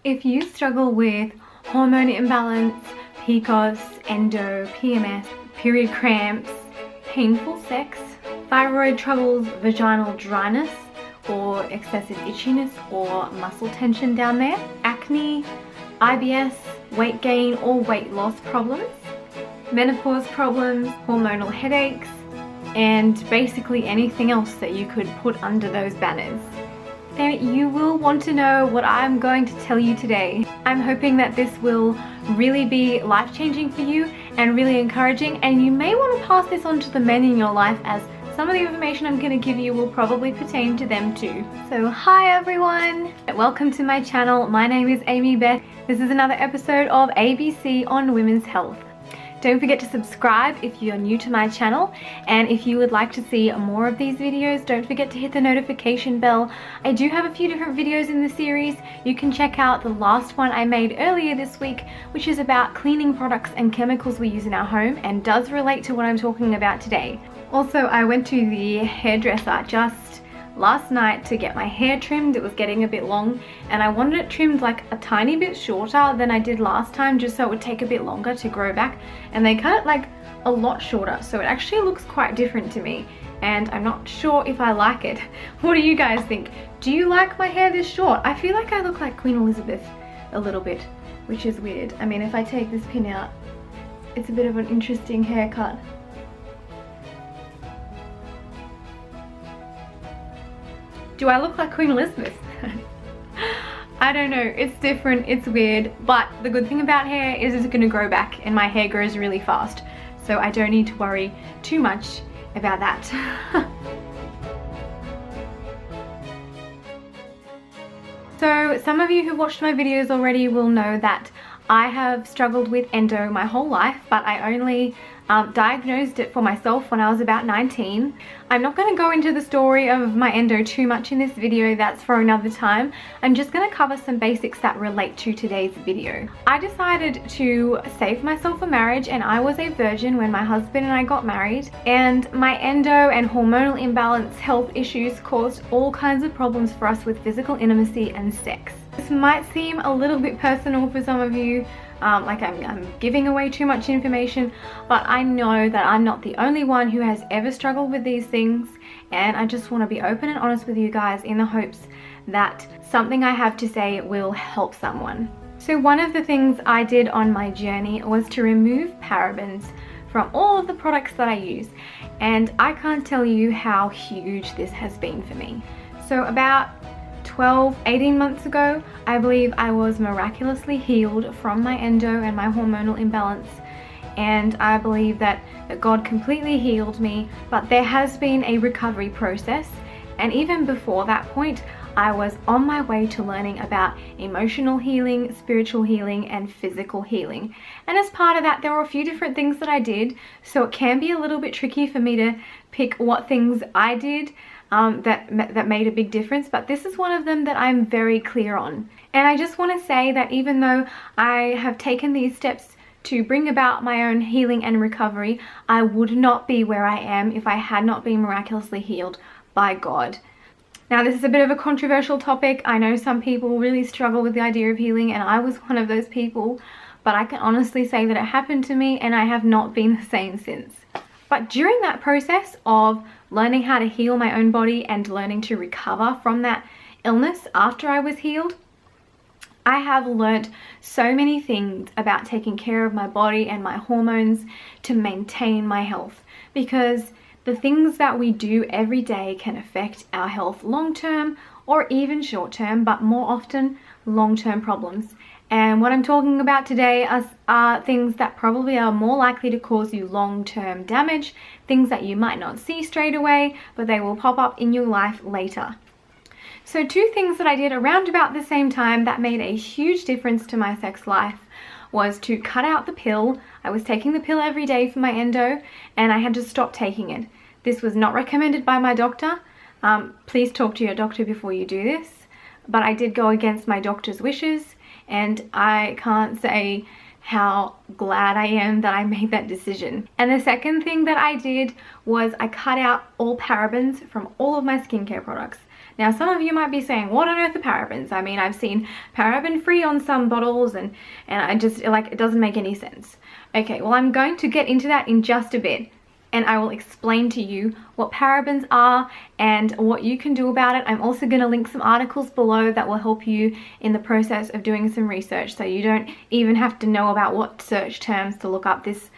If you struggle with hormone imbalance, PCOS, endo, PMS, period cramps, painful sex, thyroid troubles, vaginal dryness or excessive itchiness or muscle tension down there, acne, IBS, weight gain or weight loss problems, menopause problems, hormonal headaches, and basically anything else that you could put under those banners, then you will want to know what I'm going to tell you today. I'm hoping that this will really be life-changing for you and really encouraging, and you may want to pass this on to the men in your life, as some of the information I'm going to give you will probably pertain to them too. So hi everyone, welcome to my channel. My name is Amy Beth. This is another episode of ABC on women's health. Don't forget to subscribe if you're new to my channel, and if you would like to see more of these videos, don't forget to hit the notification bell. I do have a few different videos in the series. You can check out the last one I made earlier this week, which is about cleaning products and chemicals we use in our home and does relate to what I'm talking about today. Also, I went to the hairdresser just last night to get my hair trimmed. It was getting a bit long and I wanted it trimmed like a tiny bit shorter than I did last time, just so it would take a bit longer to grow back, and they cut it like a lot shorter, so it actually looks quite different to me and I'm not sure if I like it. What do you guys think? Do you like my hair this short? I feel like I look like Queen Elizabeth a little bit, which is weird. I mean, if I take this pin out, it's a bit of an interesting haircut. Do I look like Queen Elizabeth? I don't know, it's different, it's weird, but the good thing about hair is it's gonna grow back and my hair grows really fast, so I don't need to worry too much about that. So some of you who've watched my videos already will know that I have struggled with endo my whole life, but I only diagnosed it for myself when I was about 19. I'm not going to go into the story of my endo too much in this video, that's for another time. I'm just going to cover some basics that relate to today's video. I decided to save myself a marriage, and I was a virgin when my husband and I got married, and my endo and hormonal imbalance health issues caused all kinds of problems for us with physical intimacy and sex. This might seem a little bit personal for some of you, like I'm giving away too much information, but I know that I'm not the only one who has ever struggled with these things, and I just want to be open and honest with you guys in the hopes that something I have to say will help someone. So one of the things I did on my journey was to remove parabens from all of the products that I use, and I can't tell you how huge this has been for me. So about 18 months ago, I believe I was miraculously healed from my endo and my hormonal imbalance, and I believe that God completely healed me, but there has been a recovery process, and even before that point I was on my way to learning about emotional healing, spiritual healing and physical healing. And as part of that, there were a few different things that I did, so it can be a little bit tricky for me to pick what things I did that made a big difference, but this is one of them that I'm very clear on. And I just want to say that even though I have taken these steps to bring about my own healing and recovery, I would not be where I am if I had not been miraculously healed by God. Now, this is a bit of a controversial topic. I know some people really struggle with the idea of healing, and I was one of those people, but I can honestly say that it happened to me and I have not been the same since. But during that process of learning how to heal my own body and learning to recover from that illness after I was healed, I have learnt so many things about taking care of my body and my hormones to maintain my health, because the things that we do every day can affect our health long term or even short term, but more often long term problems. And what I'm talking about today are things that probably are more likely to cause you long-term damage, things that you might not see straight away, but they will pop up in your life later. So two things that I did around about the same time that made a huge difference to my sex life was to cut out the pill. I was taking the pill every day for my endo, and I had to stop taking it. This was not recommended by my doctor. Please talk to your doctor before you do this. But I did go against my doctor's wishes, and I can't say how glad I am that I made that decision. And the second thing that I did was I cut out all parabens from all of my skincare products. Now, some of you might be saying, what on earth are parabens? I mean, I've seen paraben free on some bottles, and I just, like, it doesn't make any sense. Okay, well, I'm going to get into that in just a bit, and I will explain to you what parabens are and what you can do about it. I'm also going to link some articles below that will help you in the process of doing some research, so you don't even have to know about what search terms to look up. This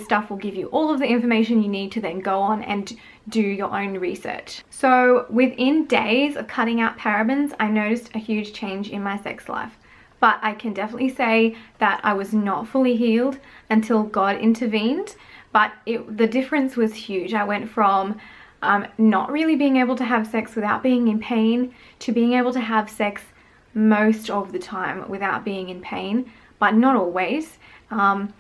stuff will give you all of the information you need to then go on and do your own research. So within days of cutting out parabens, I noticed a huge change in my sex life. But I can definitely say that I was not fully healed until God intervened. But the difference was huge. I went from not really being able to have sex without being in pain to being able to have sex most of the time without being in pain, but not always. And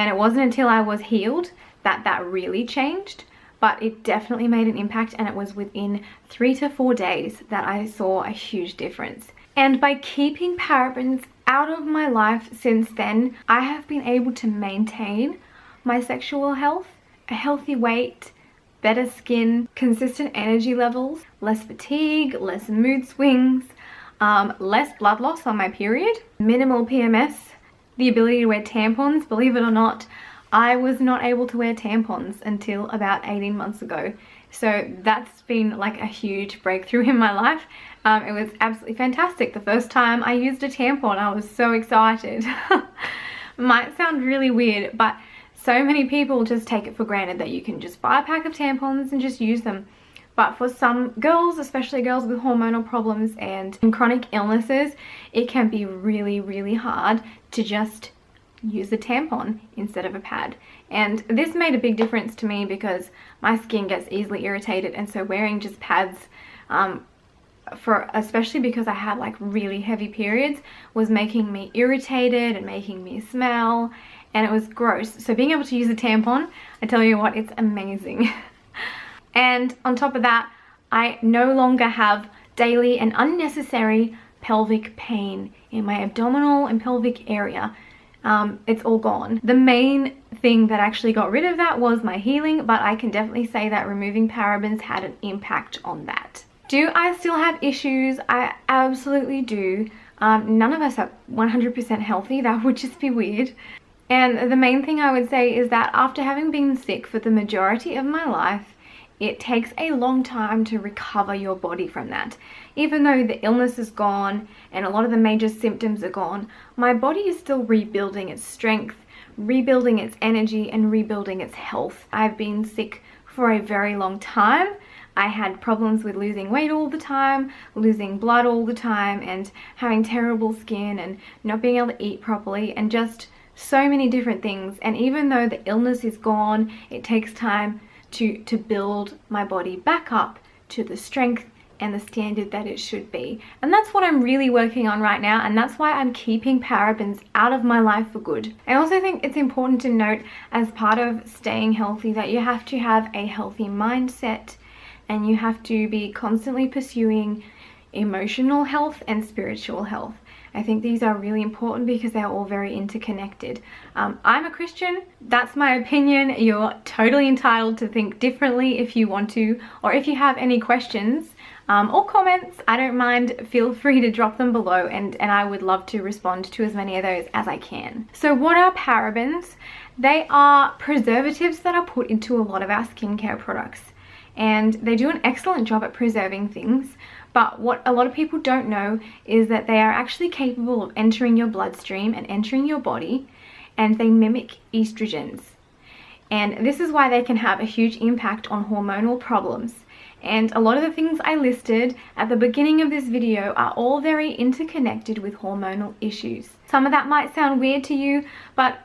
it wasn't until I was healed that that really changed, but it definitely made an impact, and it was within 3 to 4 days that I saw a huge difference. And by keeping parabens out of my life since then, I have been able to maintain my sexual health, a healthy weight, better skin, consistent energy levels, less fatigue, less mood swings, less blood loss on my period, minimal PMS, the ability to wear tampons. Believe it or not, I was not able to wear tampons until about 18 months ago. So that's been like a huge breakthrough in my life. It was absolutely fantastic. The first time I used a tampon, I was so excited. Might sound really weird, but so many people just take it for granted that you can just buy a pack of tampons and just use them. But for some girls, especially girls with hormonal problems and chronic illnesses, it can be really, really hard to just use a tampon instead of a pad. And this made a big difference to me because my skin gets easily irritated, and so wearing just pads, especially because I had like really heavy periods, was making me irritated and making me smell, and it was gross. So being able to use a tampon, I tell you what, it's amazing. And on top of that, I no longer have daily and unnecessary pelvic pain in my abdominal and pelvic area. It's all gone. The main thing that actually got rid of that was my healing, but I can definitely say that removing parabens had an impact on that. Do I still have issues? I absolutely do. None of us are 100% healthy. That would just be weird. And the main thing I would say is that after having been sick for the majority of my life, it takes a long time to recover your body from that. Even though the illness is gone and a lot of the major symptoms are gone, my body is still rebuilding its strength, rebuilding its energy, and rebuilding its health. I've been sick for a very long time. I had problems with losing weight all the time, losing blood all the time, and having terrible skin and not being able to eat properly, and just so many different things. And even though the illness is gone, it takes time to build my body back up to the strength and the standard that it should be. And that's what I'm really working on right now, and that's why I'm keeping parabens out of my life for good. I also think it's important to note, as part of staying healthy, that you have to have a healthy mindset, and you have to be constantly pursuing emotional health and spiritual health. I think these are really important because they're all very interconnected. I'm a Christian, that's my opinion. You're totally entitled to think differently if you want to, or if you have any questions or comments, I don't mind, feel free to drop them below, and I would love to respond to as many of those as I can. So what are parabens? They are preservatives that are put into a lot of our skincare products, and they do an excellent job at preserving things. But what a lot of people don't know is that they are actually capable of entering your bloodstream and entering your body, and they mimic estrogens. And this is why they can have a huge impact on hormonal problems. And a lot of the things I listed at the beginning of this video are all very interconnected with hormonal issues. Some of that might sound weird to you, but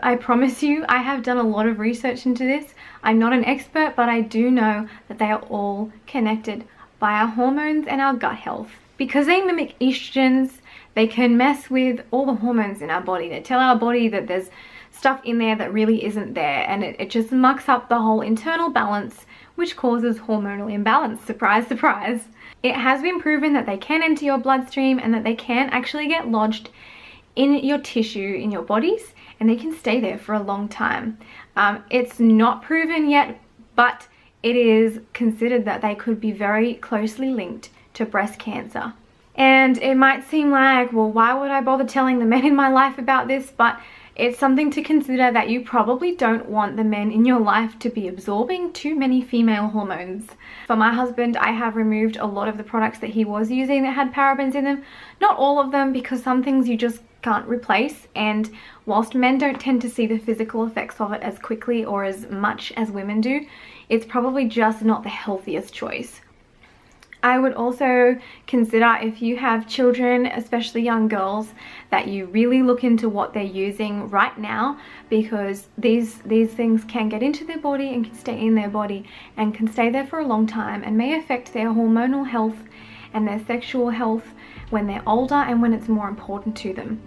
I promise you, I have done a lot of research into this. I'm not an expert, but I do know that they are all connected by our hormones and our gut health. Because they mimic estrogens, they can mess with all the hormones in our body. They tell our body that there's stuff in there that really isn't there, and it just mucks up the whole internal balance, which causes hormonal imbalance. Surprise, surprise. It has been proven that they can enter your bloodstream and that they can actually get lodged in your tissue in your bodies, and they can stay there for a long time. It's not proven yet, but it is considered that they could be very closely linked to breast cancer. And it might seem like, well, why would I bother telling the men in my life about this? But it's something to consider, that you probably don't want the men in your life to be absorbing too many female hormones. For my husband, I have removed a lot of the products that he was using that had parabens in them. Not all of them, because some things you just can't replace, and whilst men don't tend to see the physical effects of it as quickly or as much as women do, it's probably just not the healthiest choice. I would also consider, if you have children, especially young girls, that you really look into what they're using right now, because these things can get into their body and can stay in their body and can stay there for a long time and may affect their hormonal health and their sexual health when they're older and when it's more important to them.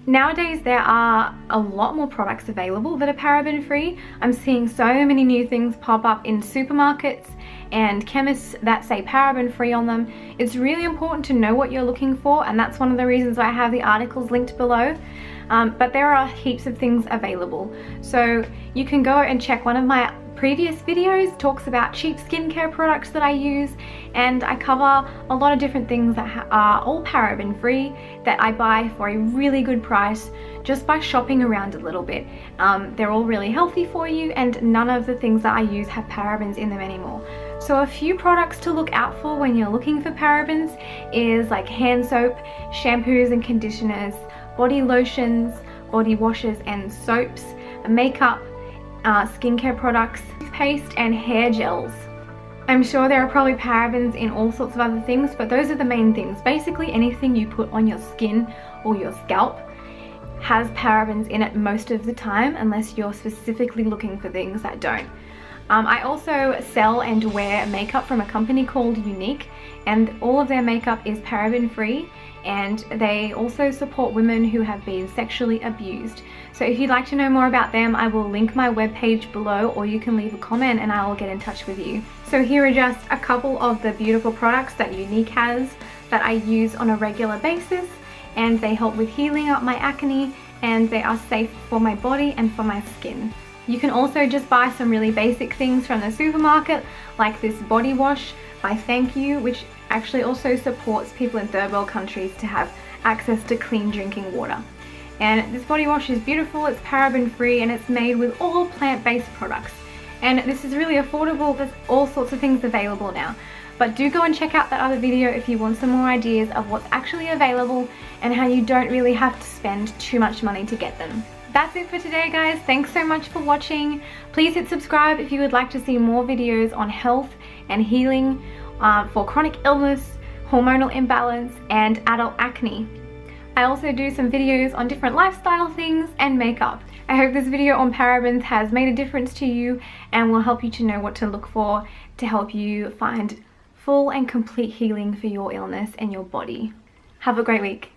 Nowadays there are a lot more products available that are paraben free. I'm seeing so many new things pop up in supermarkets and chemists that say paraben free on them. It's really important to know what you're looking for, and that's one of the reasons why I have the articles linked below. But there are heaps of things available, so you can go and check. One of my previous videos talks about cheap skincare products that I use, and I cover a lot of different things that are all paraben free that I buy for a really good price just by shopping around a little bit. They're all really healthy for you, and none of the things that I use have parabens in them anymore. So a few products to look out for when you're looking for parabens is like hand soap, shampoos and conditioners, body lotions, body washes and soaps, makeup, skincare products, toothpaste and hair gels. I'm sure there are probably parabens in all sorts of other things, but those are the main things. Basically anything you put on your skin or your scalp has parabens in it most of the time, unless you're specifically looking for things that don't. I also sell and wear makeup from a company called Unique, and all of their makeup is paraben free, and they also support women who have been sexually abused. So if you'd like to know more about them, I will link my webpage below, or you can leave a comment and I will get in touch with you. So here are just a couple of the beautiful products that Unique has that I use on a regular basis, and they help with healing up my acne, and they are safe for my body and for my skin. You can also just buy some really basic things from the supermarket, like this body wash by Thank You, which actually also supports people in third world countries to have access to clean drinking water. And this body wash is beautiful, it's paraben free, and it's made with all plant-based products. And this is really affordable. There's all sorts of things available now. But do go and check out that other video if you want some more ideas of what's actually available and how you don't really have to spend too much money to get them. That's it for today, guys. Thanks so much for watching. Please hit subscribe if you would like to see more videos on health and healing for chronic illness, hormonal imbalance, and adult acne. I also do some videos on different lifestyle things and makeup. I hope this video on parabens has made a difference to you and will help you to know what to look for to help you find full and complete healing for your illness and your body. Have a great week.